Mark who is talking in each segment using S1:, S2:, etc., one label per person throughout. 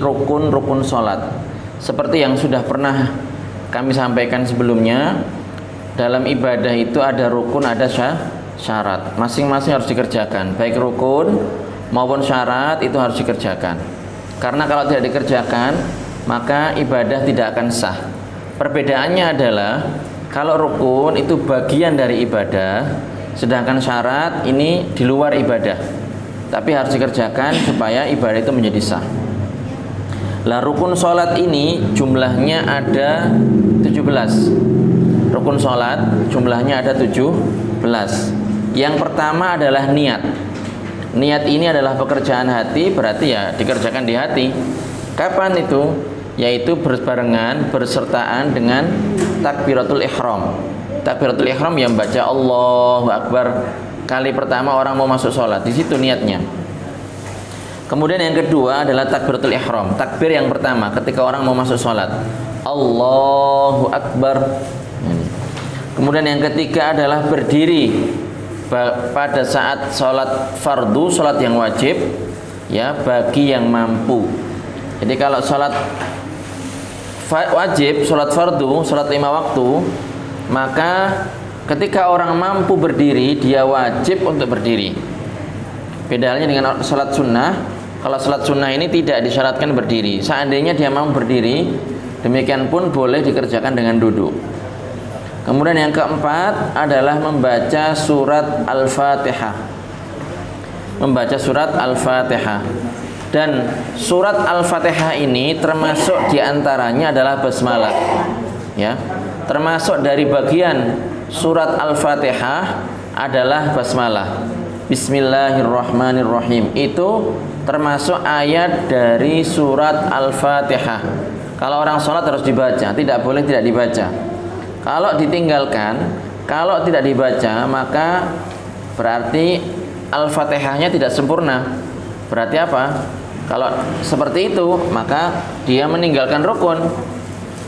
S1: rukun-rukun sholat. Seperti yang sudah pernah kami sampaikan sebelumnya, dalam ibadah itu ada rukun, ada syarat. Masing-masing harus dikerjakan. Baik rukun maupun syarat itu harus dikerjakan. Karena kalau tidak dikerjakan, maka ibadah tidak akan sah. Perbedaannya adalah kalau rukun itu bagian dari ibadah, sedangkan syarat ini di luar ibadah. Tapi harus dikerjakan supaya ibadah itu menjadi sah. Lah rukun sholat ini jumlahnya ada 17. Rukun sholat jumlahnya ada 17. Yang pertama adalah niat. Niat ini adalah pekerjaan hati, berarti ya dikerjakan di hati. Kapan itu? Yaitu berbarengan, bersertaan dengan takbiratul ihram. Takbiratul ihram yang baca Allahu Akbar kali pertama orang mau masuk sholat. Di situ niatnya. Kemudian yang kedua adalah takbiratul ihram. Takbir yang pertama ketika orang mau masuk sholat, Allahu Akbar. Kemudian yang ketiga adalah berdiri pada saat sholat fardu, sholat yang wajib, ya, bagi yang mampu. Jadi kalau sholat wajib, sholat fardu, sholat 5 waktu, maka ketika orang mampu berdiri, dia wajib untuk berdiri. Beda halnya dengan sholat sunnah. Kalau sholat sunnah ini tidak disyaratkan berdiri. Seandainya dia mau berdiri, demikian pun boleh dikerjakan dengan duduk. Kemudian yang keempat adalah membaca surat Al-Fatihah. Membaca surat Al-Fatihah. Dan surat Al-Fatihah ini termasuk diantaranya adalah basmalah, ya. Termasuk dari bagian surat Al-Fatihah adalah basmalah. Bismillahirrahmanirrahim. Itu termasuk ayat dari surat Al-Fatihah. Kalau orang sholat harus dibaca, tidak boleh tidak dibaca. Kalau ditinggalkan, kalau tidak dibaca, maka berarti Al-Fatihahnya tidak sempurna. Berarti apa? Kalau seperti itu, maka dia meninggalkan rukun.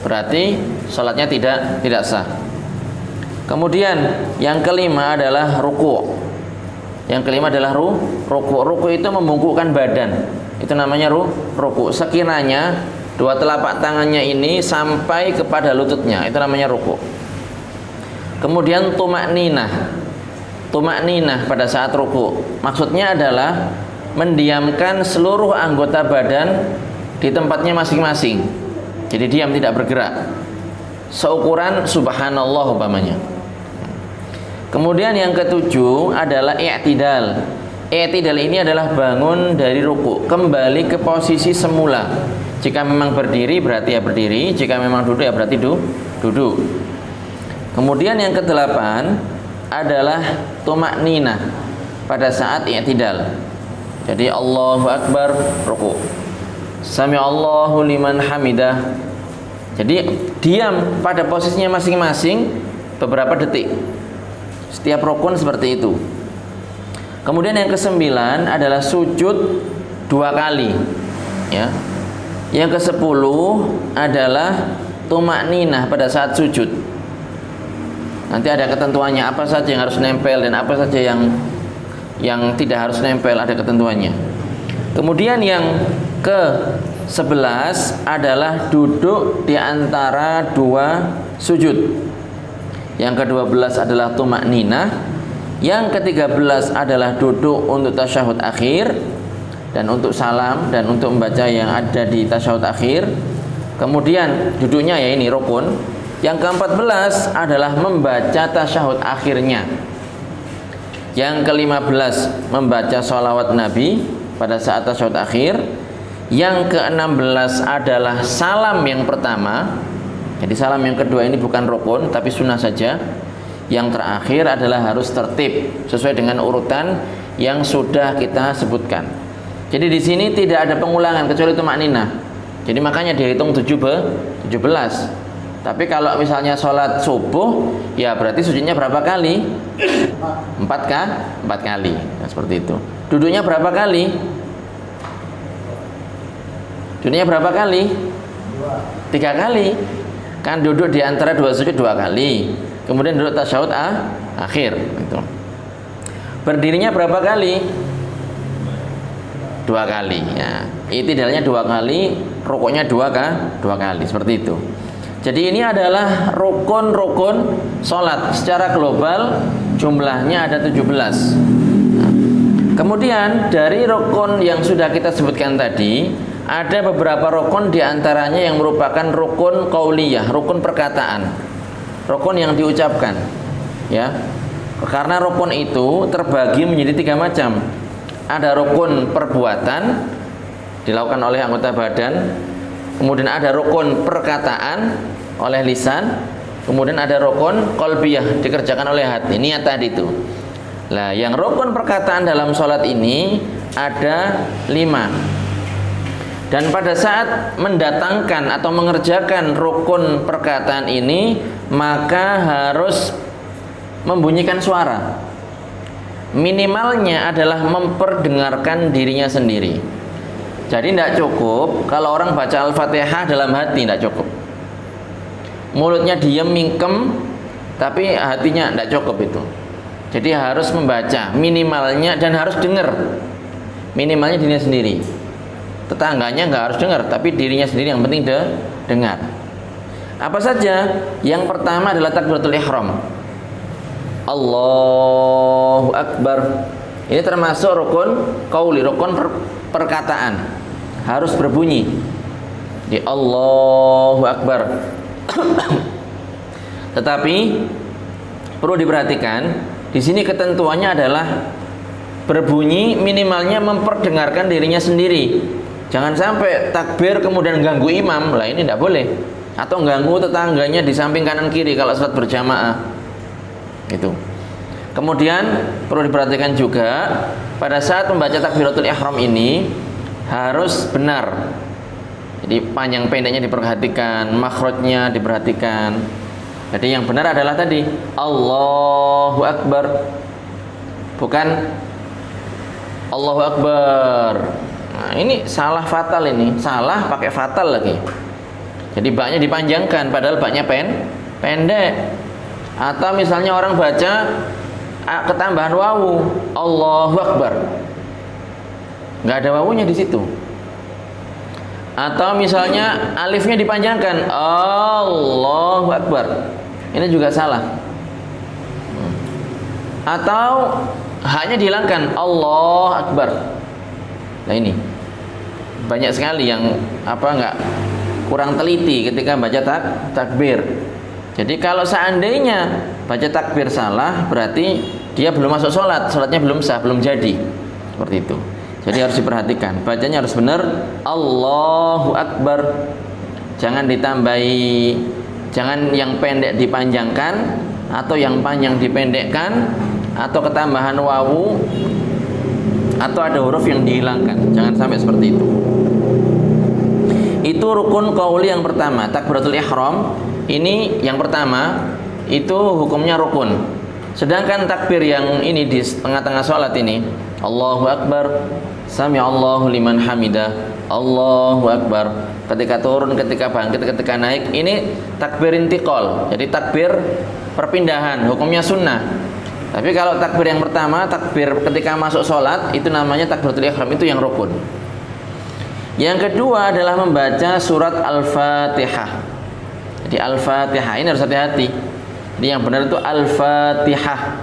S1: Berarti sholatnya tidak sah. Kemudian yang kelima adalah ruku'. Yang kelima adalah ruku'. Ruku' itu membungkukkan badan. Itu namanya ruku'. Sekiranya dua telapak tangannya ini sampai kepada lututnya, itu namanya ruku'. Kemudian tumakninah. Tumakninah pada saat ruku'. Maksudnya adalah mendiamkan seluruh anggota badan di tempatnya masing-masing. Jadi diam, tidak bergerak. Seukuran subhanallah umpamanya. Kemudian yang ketujuh adalah i'tidal. I'tidal ini adalah bangun dari ruku', kembali ke posisi semula. Jika memang berdiri berarti ya berdiri, jika memang duduk ya berarti duduk. Kemudian yang kedelapan adalah tumakninah pada saat i'tidal. Jadi Allahu Akbar, ruku'. Sami'allahu liman hamidah. Jadi diam pada posisinya masing-masing beberapa detik. Setiap rukun seperti itu. Kemudian yang kesembilan adalah sujud 2 kali, ya. Yang ke-10 adalah tumakninah pada saat sujud. Nanti ada ketentuannya apa saja yang harus nempel dan apa saja yang tidak harus nempel, ada ketentuannya. Kemudian yang ke-11 adalah duduk di antara 2 sujud. Yang ke-12 adalah tumakninah. Yang ke-13 adalah duduk untuk tasyahud akhir dan untuk salam dan untuk membaca yang ada di tasyahud akhir. Kemudian duduknya ya ini rukun. Yang ke-14 adalah membaca tasyahud akhirnya. Yang ke-15 membaca sholawat Nabi pada saat tasyahud akhir. Yang ke-16 adalah salam yang pertama. Jadi salam yang kedua ini bukan rukun tapi sunnah saja. Yang terakhir adalah harus tertib sesuai dengan urutan yang sudah kita sebutkan. Jadi di sini tidak ada pengulangan kecuali tumakninah. Jadi makanya dihitung 17. Tapi kalau misalnya sholat subuh, ya berarti sujudnya berapa kali? 4 kali. Nah, seperti itu. Duduknya berapa kali? Duduknya berapa kali? 3 kali. Kan duduk di antara 2 sujud 2 kali. Kemudian duduk tasyahud akhir. Itu. Berdirinya berapa kali? 2 kali ya. I'tidalnya 2 kali, rukuknya 2 kali, seperti itu. Jadi ini adalah rukun-rukun sholat secara global, jumlahnya ada 17. Nah, kemudian dari rukun yang sudah kita sebutkan tadi, ada beberapa rukun diantaranya yang merupakan rukun qauliyah, rukun perkataan, rukun yang diucapkan ya. Karena rukun itu terbagi menjadi 3 macam. Ada rukun perbuatan dilakukan oleh anggota badan, kemudian ada rukun perkataan oleh lisan, kemudian ada rukun qalbiyah dikerjakan oleh hati, niat tadi itu. Lah, yang rukun perkataan dalam sholat ini ada 5. Dan pada saat mendatangkan atau mengerjakan rukun perkataan ini, maka harus membunyikan suara. Minimalnya adalah memperdengarkan dirinya sendiri. Jadi tidak cukup kalau orang baca Al-Fatihah dalam hati, tidak cukup. Mulutnya diam mingkem, tapi hatinya tidak cukup itu. Jadi harus membaca minimalnya dan harus dengar. Minimalnya dirinya sendiri. Tetangganya nggak harus dengar, tapi dirinya sendiri yang penting dengar. Apa saja? Yang pertama adalah takbiratul ihram. Allahu Akbar. Ini termasuk rukun qauli, rukun perkataan. Harus berbunyi. Di Allahu Akbar. Tetapi perlu diperhatikan, di sini ketentuannya adalah berbunyi minimalnya memperdengarkan dirinya sendiri. Jangan sampai takbir kemudian ganggu imam, lah ini tidak boleh. Atau ganggu tetangganya di samping kanan kiri kalau salat berjamaah. Itu. Kemudian perlu diperhatikan juga pada saat membaca takbiratul ihram ini harus benar. Jadi panjang pendeknya diperhatikan, makhrajnya diperhatikan. Jadi yang benar adalah tadi Allahu Akbar, bukan Allahu Akbar. Nah, ini salah fatal, ini salah pakai fatal lagi. Jadi baknya dipanjangkan padahal baknya pendek. Atau misalnya orang baca ketambahan wawu, Allahu Akbar, nggak ada wawunya di situ. Atau misalnya alifnya dipanjangkan, Allahu Akbar, ini juga salah. Atau haknya dihilangkan, Allah Akbar. Nah ini banyak sekali yang nggak kurang teliti ketika baca takbir. Jadi kalau seandainya baca takbir salah, berarti dia belum masuk sholat, sholatnya belum sah, belum jadi. Seperti itu. Jadi harus diperhatikan, bacanya harus benar, Allahu Akbar. Jangan ditambahi, jangan yang pendek dipanjangkan, atau yang panjang dipendekkan, atau ketambahan wawu, atau ada huruf yang dihilangkan. Jangan sampai seperti itu. Itu rukun qauli yang pertama, takbiratul ihram. Ini yang pertama, itu hukumnya rukun. Sedangkan takbir yang ini di tengah-tengah sholat ini, Allahu Akbar, Sami'allahu liman hamidah, Allahu Akbar. Ketika turun, ketika bangkit, ketika naik, ini takbir intiqal. Jadi takbir perpindahan, hukumnya sunnah. Tapi kalau takbir yang pertama, takbir ketika masuk sholat, itu namanya takbiratul ihram, itu yang rukun. Yang kedua adalah membaca surat Al-Fatihah. Jadi Al-Fatihah ini harus hati-hati. Jadi yang benar itu Al-Fatihah.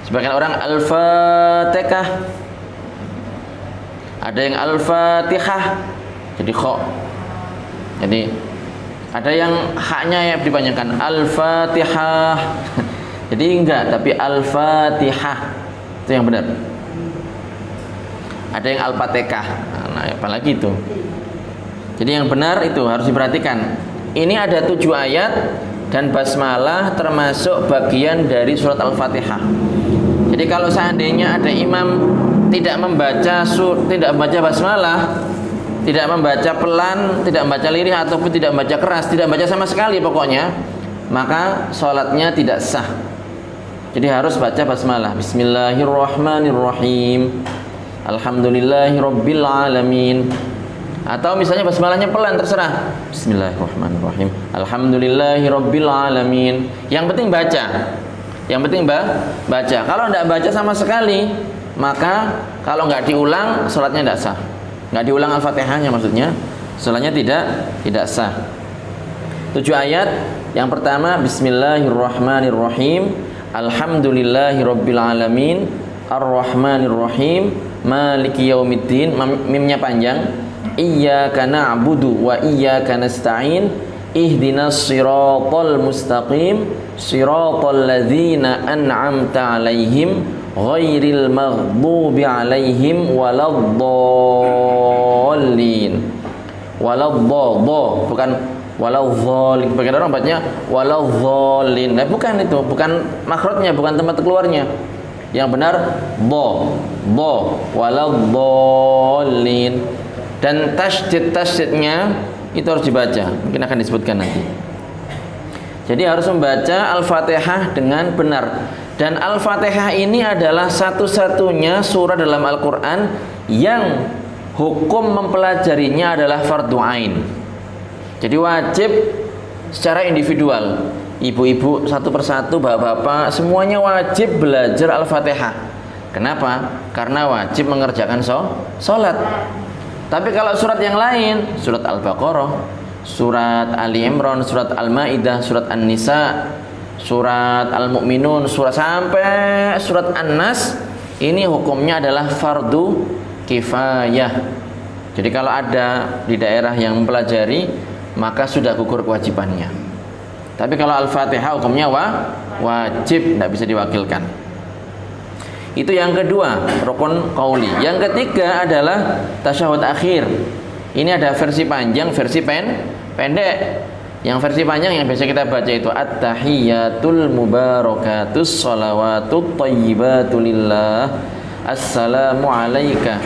S1: Sebagian orang Al-Fatihah, ada yang Al-Fatihah jadi kho. Jadi ada yang haknya ya dipanjangkan Al-Fatihah. Jadi enggak, tapi Al-Fatihah itu yang benar. Ada yang Al-Fatihah. Nah, apalagi itu. Jadi yang benar itu harus diperhatikan. Ini ada 7 ayat dan basmalah termasuk bagian dari surat Al-Fatihah. Jadi kalau seandainya ada imam tidak membaca basmalah, tidak membaca pelan, tidak membaca lirih ataupun tidak membaca keras, tidak membaca sama sekali pokoknya, maka sholatnya tidak sah. Jadi harus baca basmalah. Bismillahirrahmanirrahim. Alhamdulillahirabbil alamin. Atau misalnya basmalahnya pelan, terserah. Bismillahirrahmanirrahim. Alhamdulillahirabbil alamin. Yang penting baca. Yang penting baca. Kalau tidak baca sama sekali, maka kalau nggak diulang, sholatnya tidak sah. nggak diulang Al-Fatihahnya maksudnya, setelahnya tidak sah. 7 ayat. Yang pertama, Bismillahirrahmanirrahim, Alhamdulillahirabbil alamin, Ar-Rahmanirrahim, Maliki yaumiddin. Mimnya panjang. Iyyaka na'budu wa iyyaka nasta'in, Ihdinas siratal mustaqim, siratal ladzina an'amta 'alaihim, ghairil maghdubi 'alaihim waladdallin. Bukan waladzallin. Bagian orang bacanya waladzallin. Nah, bukan itu, bukan makhrajnya, bukan tempat keluarnya. Yang benar waladzallin. Dan tasydidnya itu harus dibaca. Mungkin akan disebutkan nanti. Jadi harus membaca Al-Fatihah dengan benar. Dan Al-Fatihah ini adalah satu-satunya surah dalam Al-Quran yang hukum mempelajarinya adalah fardu ain. Jadi wajib secara individual. Ibu-ibu satu persatu, bapak-bapak, semuanya wajib belajar Al-Fatihah. Kenapa? Karena wajib mengerjakan sholat. Tapi kalau surat yang lain, surat Al-Baqarah, surat Ali Imran, surat Al-Maidah, surat An-Nisa, surat Al-Mu'minun, sampai surat An-Nas, ini hukumnya adalah fardu kifayah. Jadi kalau ada di daerah yang mempelajari, maka sudah gugur kewajibannya. Tapi kalau Al-Fatihah hukumnya wajib, tidak bisa diwakilkan. Itu yang kedua, rukun qauli. Yang ketiga adalah tasyahud akhir. Ini ada versi panjang, versi pendek. Yang versi panjang yang biasa kita baca itu at-tahiyyatul mubarakatus shalawatut thayyibatu lillah. Assalamu alayka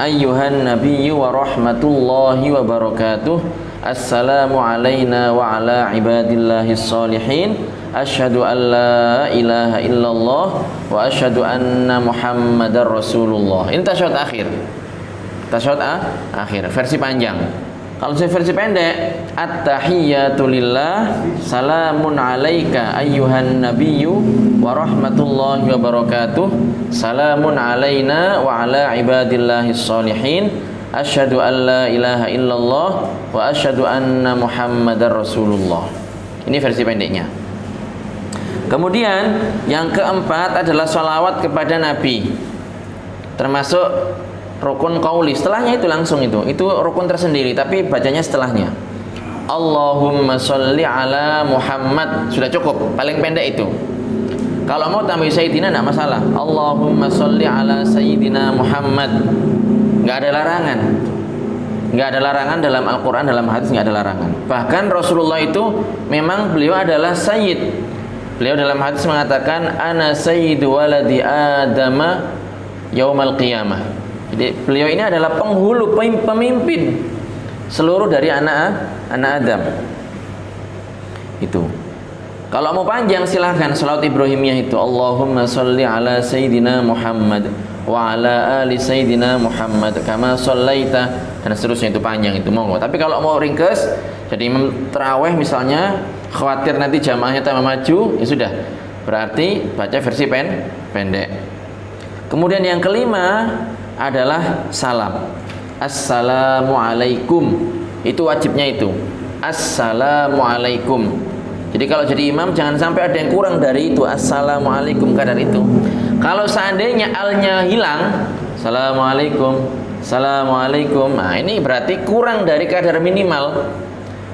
S1: ayyuhan nabiyyu wa rahmatullahi wa barakatuh. Assalamu alayna wa ala ibadillahis sholihin. Asyhadu an la ilaha illallah wa asyhadu anna Muhammadar Rasulullah. Ini tasyahud akhir. Tasyahud akhir versi panjang. Kalau versi pendek, at-tahiyyatu lillah, salamun alaika ayyuhan nabiyyu wa rahmatullahi wa barakatuh. Salamun alaina wa ala ibadillahis sholihin. Asyhadu an la ilaha illallah wa asyhadu anna Muhammadar Rasulullah. Ini versi pendeknya. Kemudian yang keempat adalah sholawat kepada Nabi, termasuk rukun qauli. Setelahnya itu langsung itu rukun tersendiri, tapi bacanya setelahnya. Allahumma sholli ala Muhammad, sudah cukup, paling pendek itu. Kalau mau tambah Sayyidina tidak masalah. Allahumma sholli ala Sayyidina Muhammad, nggak ada larangan. Nggak ada larangan dalam Al-Quran, dalam hadis nggak ada larangan. Bahkan Rasulullah itu memang beliau adalah Sayyid. Beliau dalam hadis mengatakan ana sayyidu waladi adama yaumal qiyamah. Jadi beliau ini adalah penghulu, pemimpin seluruh dari anak Adam. Itu. Kalau mau panjang silahkan salawat Ibrahimiyah itu Allahumma sholli ala sayyidina Muhammad wa ala ali sayyidina Muhammad kama shallaita, dan seterusnya, itu panjang, itu monggo. Tapi kalau mau ringkes, jadi imam tarawih misalnya, khawatir nanti jamaahnya tambah maju, ya sudah, berarti baca versi pendek. Kemudian yang kelima adalah salam. Assalamualaikum, itu wajibnya itu. Assalamualaikum. Jadi kalau jadi imam jangan sampai ada yang kurang dari itu. Assalamualaikum, kadar itu. Kalau seandainya alnya hilang, Assalamualaikum, Assalamualaikum, nah ini berarti kurang dari kadar minimal.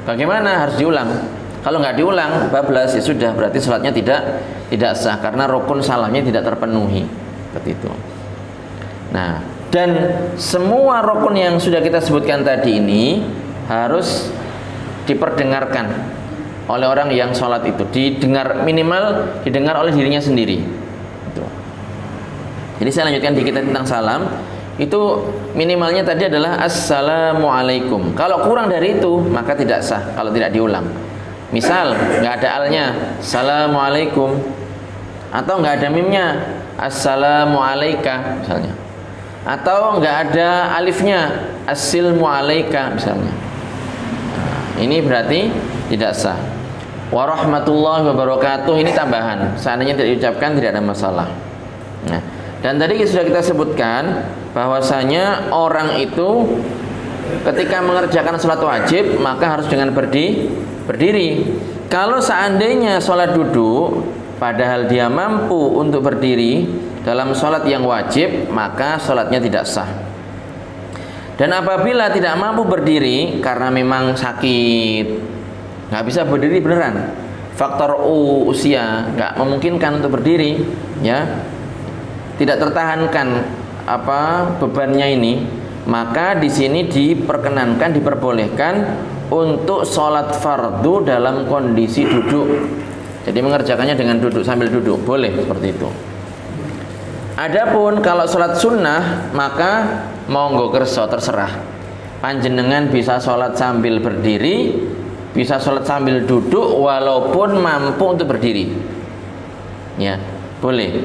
S1: Bagaimana? Harus diulang. Kalau nggak diulang, bablas, ya sudah, berarti salatnya tidak sah karena rukun salamnya tidak terpenuhi. Seperti itu. Nah, dan semua rukun yang sudah kita sebutkan tadi ini harus diperdengarkan oleh orang yang sholat itu, minimal didengar oleh dirinya sendiri. Itu. Jadi saya lanjutkan dikit tentang salam. Itu minimalnya tadi adalah assalamualaikum. Kalau kurang dari itu maka tidak sah kalau tidak diulang. Misal nggak ada alnya, assalamualaikum, atau nggak ada mimnya, assalamualaika misalnya, atau nggak ada alifnya, assilmu alaika misalnya. Nah, ini berarti tidak sah. Warahmatullahi wabarakatuh ini tambahan. Seandainya tidak diucapkan tidak ada masalah. Nah, Dan tadi sudah kita sebutkan bahwasanya orang itu ketika mengerjakan sholat wajib maka harus dengan berdiri. Kalau seandainya sholat duduk padahal dia mampu untuk berdiri dalam sholat yang wajib, maka sholatnya tidak sah. Dan apabila tidak mampu berdiri karena memang sakit, nggak bisa berdiri beneran, faktor usia nggak memungkinkan untuk berdiri, ya, tidak tertahankan bebannya ini, maka di sini diperbolehkan untuk sholat fardu dalam kondisi duduk. Jadi mengerjakannya dengan duduk, sambil duduk, boleh seperti itu. Adapun kalau sholat sunnah, maka monggo kerso, terserah. Panjenengan bisa sholat sambil berdiri, bisa sholat sambil duduk, walaupun mampu untuk berdiri, ya, boleh.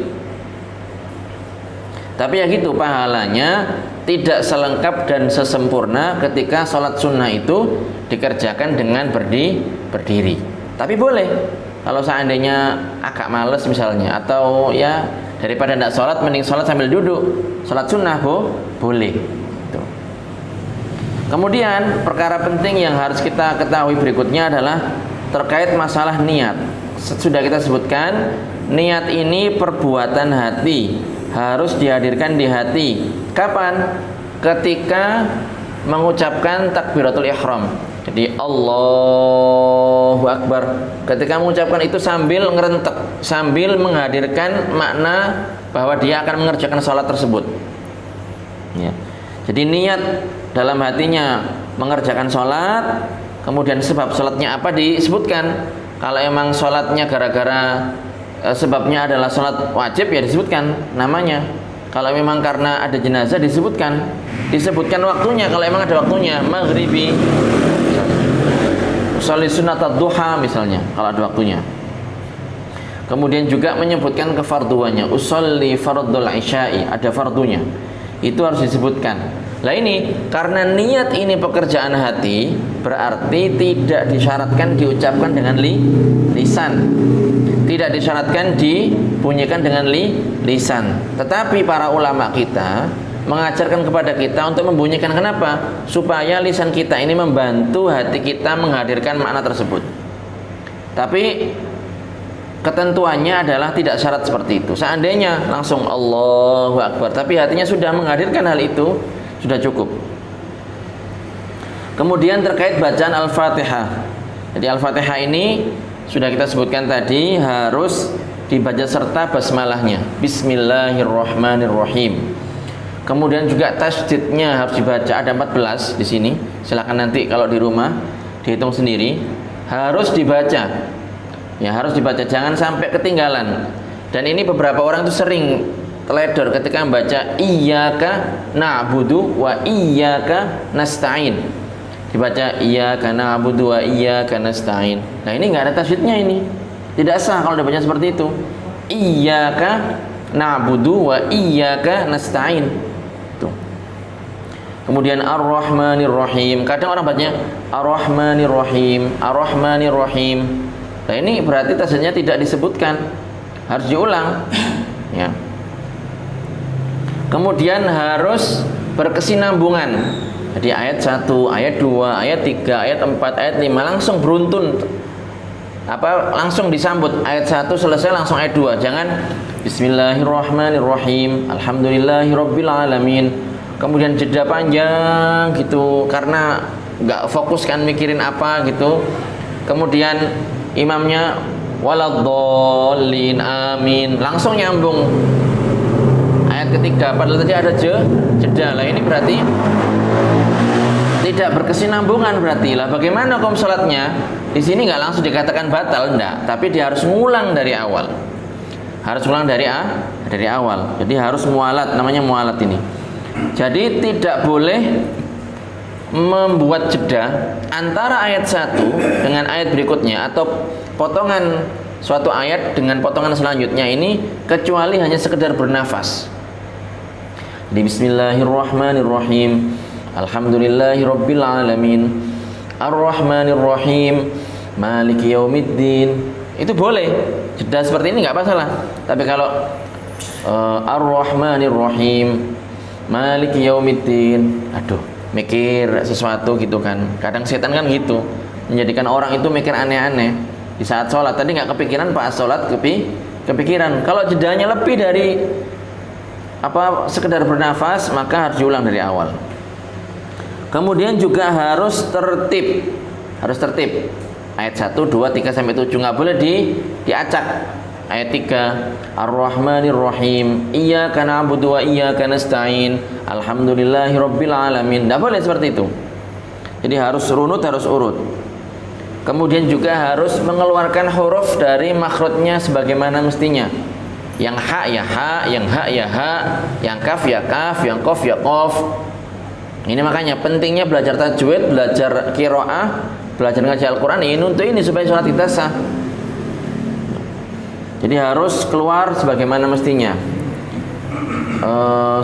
S1: Tapi ya gitu, pahalanya tidak selengkap dan sesempurna ketika sholat sunnah itu dikerjakan dengan berdiri. Tapi boleh, kalau seandainya agak males misalnya, atau ya daripada tidak sholat, mending sholat sambil duduk, sholat sunnah boleh. Tuh. Kemudian perkara penting yang harus kita ketahui berikutnya adalah terkait masalah niat. Sudah kita sebutkan, niat ini perbuatan hati, harus dihadirkan di hati. Kapan? Ketika mengucapkan takbiratul ihram. Jadi Allahu Akbar, ketika mengucapkan itu sambil ngerentek, sambil menghadirkan makna bahwa dia akan mengerjakan sholat tersebut, ya. Jadi niat dalam hatinya mengerjakan sholat, kemudian sebab sholatnya apa disebutkan. Kalau emang sholatnya gara-gara sebabnya adalah sholat wajib, ya disebutkan namanya. Kalau memang karena ada jenazah, disebutkan waktunya. Kalau emang ada waktunya, maghribi, sholli sunnatat duha misalnya, kalau ada waktunya. Kemudian juga menyebutkan kefarduannya, usolli fardul isya'i, ada fardunya, itu harus disebutkan. Lah ini karena niat ini pekerjaan hati, berarti tidak disyaratkan diucapkan dengan lisan, tidak disyaratkan dibunyikan dengan lisan. Tetapi para ulama kita mengajarkan kepada kita untuk membunyikan. Kenapa? Supaya lisan kita ini membantu hati kita menghadirkan makna tersebut. Tapi ketentuannya adalah tidak syarat seperti itu. Seandainya langsung Allahu Akbar, tapi hatinya sudah menghadirkan hal itu, sudah cukup. Kemudian terkait bacaan Al-Fatihah. Jadi Al-Fatihah ini sudah kita sebutkan tadi, harus dibaca serta basmalahnya, Bismillahirrahmanirrahim. Kemudian juga tasdidnya harus dibaca, ada 14 di sini. Silakan nanti kalau di rumah dihitung sendiri. Harus dibaca. Ya, harus dibaca, jangan sampai ketinggalan. Dan ini beberapa orang itu sering teledor ketika membaca iyyaka na'budu wa iyyaka nasta'in. Dibaca iyyaka na'budu wa iyyaka nasta'in. Nah, ini enggak ada tasdidnya ini. Tidak sah kalau dibaca seperti itu. Iyyaka na'budu wa iyyaka nasta'in. Tuh. Kemudian Ar-Rahmanir-Rahim. Kadang orang bacanya Ar-Rahmanir-Rahim, Ar-Rahmanir-Rahim. Nah, ini berarti tasdidnya tidak disebutkan. Harus diulang. Ya. Kemudian harus berkesinambungan. Jadi ayat 1, ayat 2, ayat 3, ayat 4, ayat 5 langsung beruntun. Langsung disambut. Ayat 1 selesai langsung ayat 2. Jangan Bismillahirrahmanirrahim, Alhamdulillahirabbil alamin. Kemudian jeda panjang gitu karena enggak fokus kan mikirin apa gitu. Kemudian imamnya waladhdallin amin, langsung nyambung ayat ketiga padahal tadi ada jeda. Lah ini berarti tidak berkesinambungan. Berarti lah bagaimana hukum salatnya? Di sini nggak langsung dikatakan batal, enggak, tapi dia harus ngulang dari awal. Harus ulang dari awal. Jadi harus mualat, namanya mualat ini. Jadi tidak boleh membuat jeda antara ayat 1 dengan ayat berikutnya, atau potongan suatu ayat dengan potongan selanjutnya ini, kecuali hanya sekedar bernafas. Di Bismillahirrahmanirrahim, Alhamdulillahirabbil alamin, Ar-Rahmanirrahim, Maliki yaumiddin. Itu boleh. Jeda seperti ini enggak masalah. Tapi kalau Ar-Rahmanir Rahim, Maliki Yaumiddin. Aduh, mikir sesuatu gitu kan. Kadang setan kan gitu, menjadikan orang itu mikir aneh-aneh di saat sholat. Tadi nggak kepikiran, pas sholat kepikiran. Kalau jedanya lebih dari sekedar bernafas, maka harus diulang dari awal. Kemudian juga harus tertib. Ayat 1, 2, 3 sampai 7 nggak boleh diacak. Ayat 3, Ar-Rahmanir Rahim, Iyyaka na'budu wa iyyaka nasta'in, Alhamdulillahi rabbil alamin. Nggak boleh seperti itu. Jadi harus runut, harus urut. Kemudian juga harus mengeluarkan huruf dari makhrajnya sebagaimana mestinya. Yang ha ya ha, yang ha ya ha, yang kaf ya kaf, yang qaf ya qaf. Ini makanya pentingnya belajar tajwid, belajar qiraah, belajar ngaji Al-Quran ini untuk ini supaya sholat kita sah. Jadi harus keluar sebagaimana mestinya.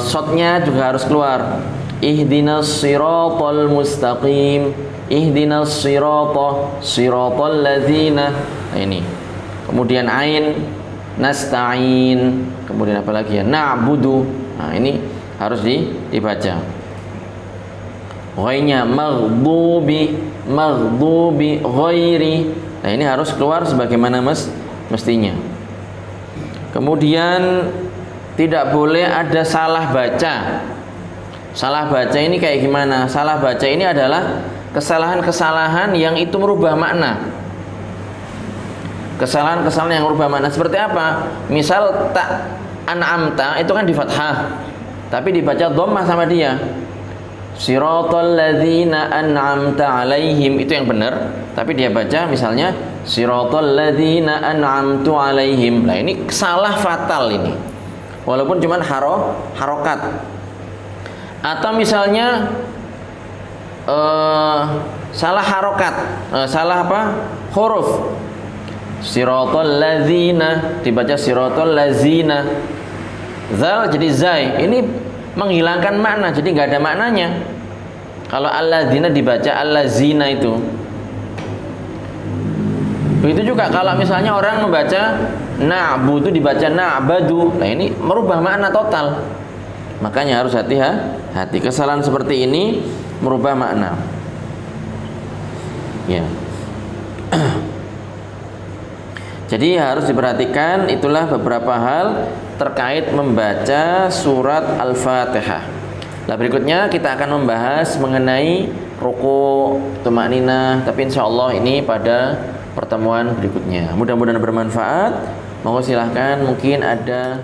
S1: Shotnya juga harus keluar. Ihdinas siratal mustaqim, ihdinas siratal ladzina. Nah ini. Kemudian ain, nasta'in. Kemudian apa lagi ya? Na'budu. Nah ini harus dibaca. Ghairnya maghdubi, ghairi. Nah ini harus keluar sebagaimana mestinya. Kemudian tidak boleh ada salah baca. Salah baca ini kayak gimana? Salah baca ini adalah kesalahan-kesalahan yang itu merubah makna. Kesalahan-kesalahan yang merubah makna seperti apa? Misal tak an'amta itu kan di fathah, tapi dibaca dhammah sama dia. Siratal ladzina an'amta alaihim, itu yang benar, tapi dia baca misalnya siratal ladzina an'amtu alaihim. Nah ini salah fatal ini, walaupun cuman harokat. Atau misalnya salah harokat, salah huruf. Siratal ladzina dibaca siratal ladzina, zal jadi zai. Ini menghilangkan makna, jadi nggak ada maknanya. Kalau alladzina dibaca allazina itu. Begitu juga kalau misalnya orang membaca na'budu dibaca na'badu. Nah ini merubah makna total. Makanya harus hati-hati. Kesalahan seperti ini merubah makna. Ya. Jadi harus diperhatikan, itulah beberapa hal terkait membaca surat Al-Fatihah. Nah berikutnya kita akan membahas mengenai ruku, tumakninah, tapi insya Allah ini pada pertemuan berikutnya. Mudah-mudahan bermanfaat. Monggo silahkan, mungkin ada